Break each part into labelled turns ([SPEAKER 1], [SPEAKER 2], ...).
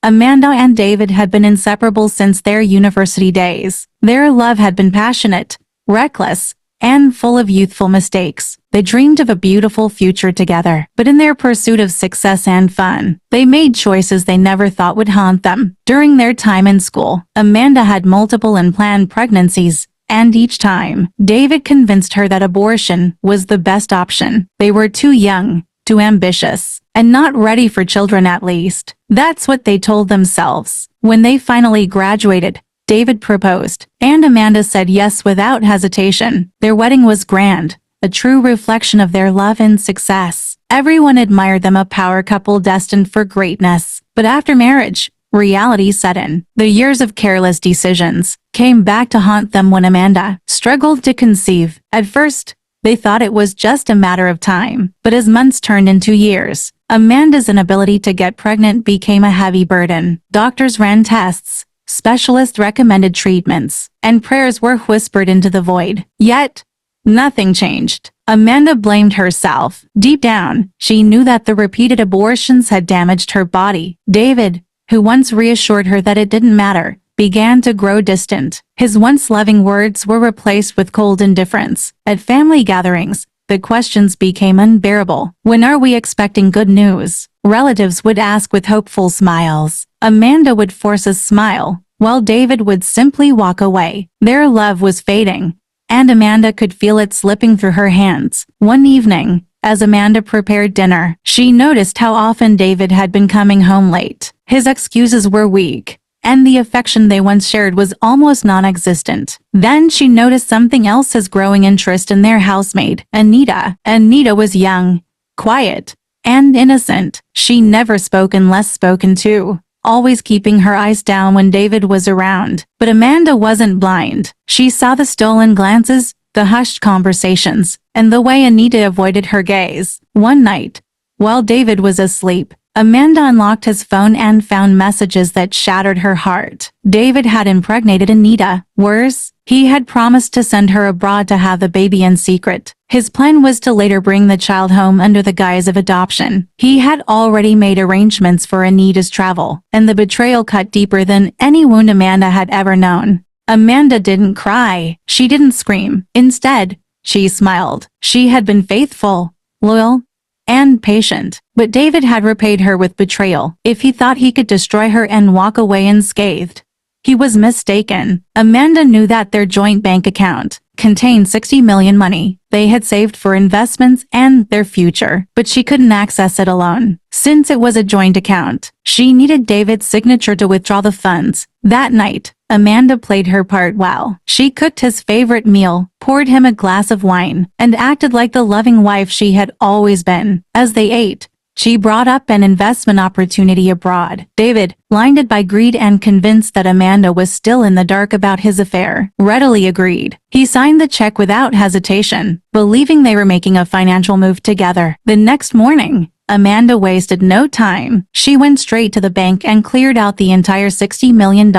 [SPEAKER 1] Amanda and David had been inseparable since their university days. Their love had been passionate, reckless, and full of youthful mistakes. They dreamed of a beautiful future together, but in their pursuit of success and fun, they made choices they never thought would haunt them. During their time in school, Amanda had multiple unplanned pregnancies, and each time, David convinced her that abortion was the best option. They were too young, too ambitious, and not ready for children at least. That's what they told themselves. When they finally graduated, David proposed, and Amanda said yes without hesitation. Their wedding was grand, a true reflection of their love and success. Everyone admired them, a power couple destined for greatness. But after marriage, reality set in. The years of careless decisions came back to haunt them when Amanda struggled to conceive. At first, they thought it was just a matter of time, but as months turned into years, Amanda's inability to get pregnant became a heavy burden. Doctors ran tests, specialists recommended treatments, and prayers were whispered into the void. Yet, nothing changed. Amanda blamed herself. Deep down, she knew that the repeated abortions had damaged her body. David, who once reassured her that it didn't matter, began to grow distant. His once loving words were replaced with cold indifference. At family gatherings, the questions became unbearable. "When are we expecting good news?" Relatives would ask with hopeful smiles. Amanda would force a smile, while David would simply walk away. Their love was fading, and Amanda could feel it slipping through her hands. One evening, as Amanda prepared dinner, she noticed how often David had been coming home late. His excuses were weak, and the affection they once shared was almost non-existent. Then she noticed something else: his growing interest in their housemaid, Anita. Anita was young, quiet, and innocent. She never spoke unless spoken to, always keeping her eyes down when David was around. But Amanda wasn't blind. She saw the stolen glances, the hushed conversations, and the way Anita avoided her gaze. One night, while David was asleep, Amanda unlocked his phone and found messages that shattered her heart. David had impregnated Anita. Worse, he had promised to send her abroad to have the baby in secret. His plan was to later bring the child home under the guise of adoption. He had already made arrangements for Anita's travel, and the betrayal cut deeper than any wound Amanda had ever known. Amanda didn't cry. She didn't scream. Instead, she smiled. She had been faithful, loyal, and patient. But David had repaid her with betrayal. If he thought he could destroy her and walk away unscathed, he was mistaken. Amanda knew that their joint bank account contained $60 million money they had saved for investments and their future, but she couldn't access it alone. Since it was a joint account, she needed David's signature to withdraw the funds. That night, Amanda played her part well. She cooked his favorite meal, poured him a glass of wine, and acted like the loving wife she had always been. As they ate, she brought up an investment opportunity abroad. David, blinded by greed and convinced that Amanda was still in the dark about his affair, readily agreed. He signed the check without hesitation, believing they were making a financial move together. The next morning, Amanda wasted no time. She went straight to the bank and cleared out the entire $60 million.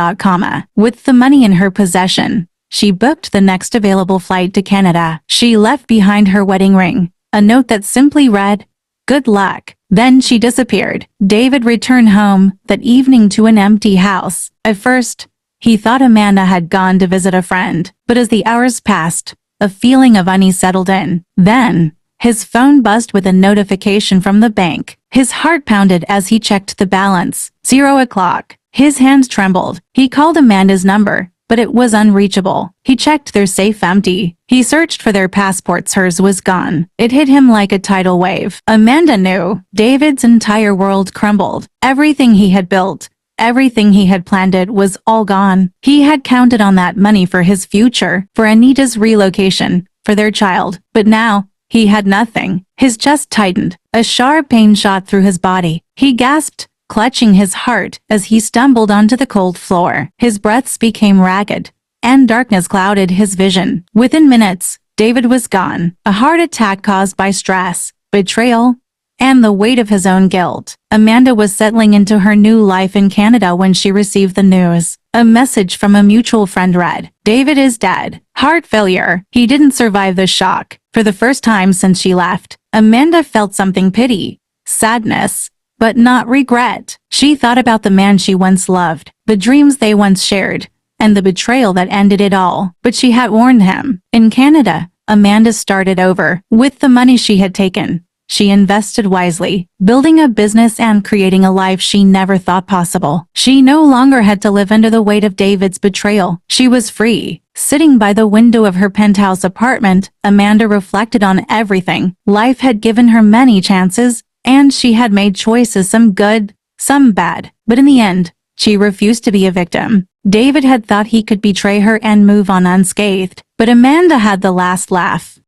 [SPEAKER 1] With the money in her possession, she booked the next available flight to Canada. She left behind her wedding ring, a note that simply read, "Good luck." Then she disappeared. David returned home that evening to an empty house. At first, he thought Amanda had gone to visit a friend, but as the hours passed, a feeling of unease settled in. Then, his phone buzzed with a notification from the bank. His heart pounded as he checked the balance. 0 o'clock. His hands trembled. He called Amanda's number, but it was unreachable. He checked their safe empty. He searched for their passports. Hers was gone. It hit him like a tidal wave. Amanda knew. David's entire world crumbled. Everything he had built, everything he had planned, it was all gone. He had counted on that money for his future, for Anita's relocation, for their child. But now, he had nothing. His chest tightened. A sharp pain shot through his body. He gasped, clutching his heart as he stumbled onto the cold floor. His breaths became ragged, and darkness clouded his vision. Within minutes, David was gone. A heart attack caused by stress, betrayal, and the weight of his own guilt. Amanda was settling into her new life in Canada when she received the news. A message from a mutual friend read, "David is dead. Heart failure." He didn't survive the shock. For the first time since she left, Amanda felt something: pity, sadness, but not regret. She thought about the man she once loved, the dreams they once shared, and the betrayal that ended it all. But she had warned him. In Canada, Amanda started over. With the money she had taken, she invested wisely, building a business and creating a life she never thought possible. She no longer had to live under the weight of David's betrayal. She was free. Sitting by the window of her penthouse apartment, Amanda reflected on everything. Life had given her many chances, and she had made choices, some good, some bad. But in the end, she refused to be a victim. David had thought he could betray her and move on unscathed, but Amanda had the last laugh.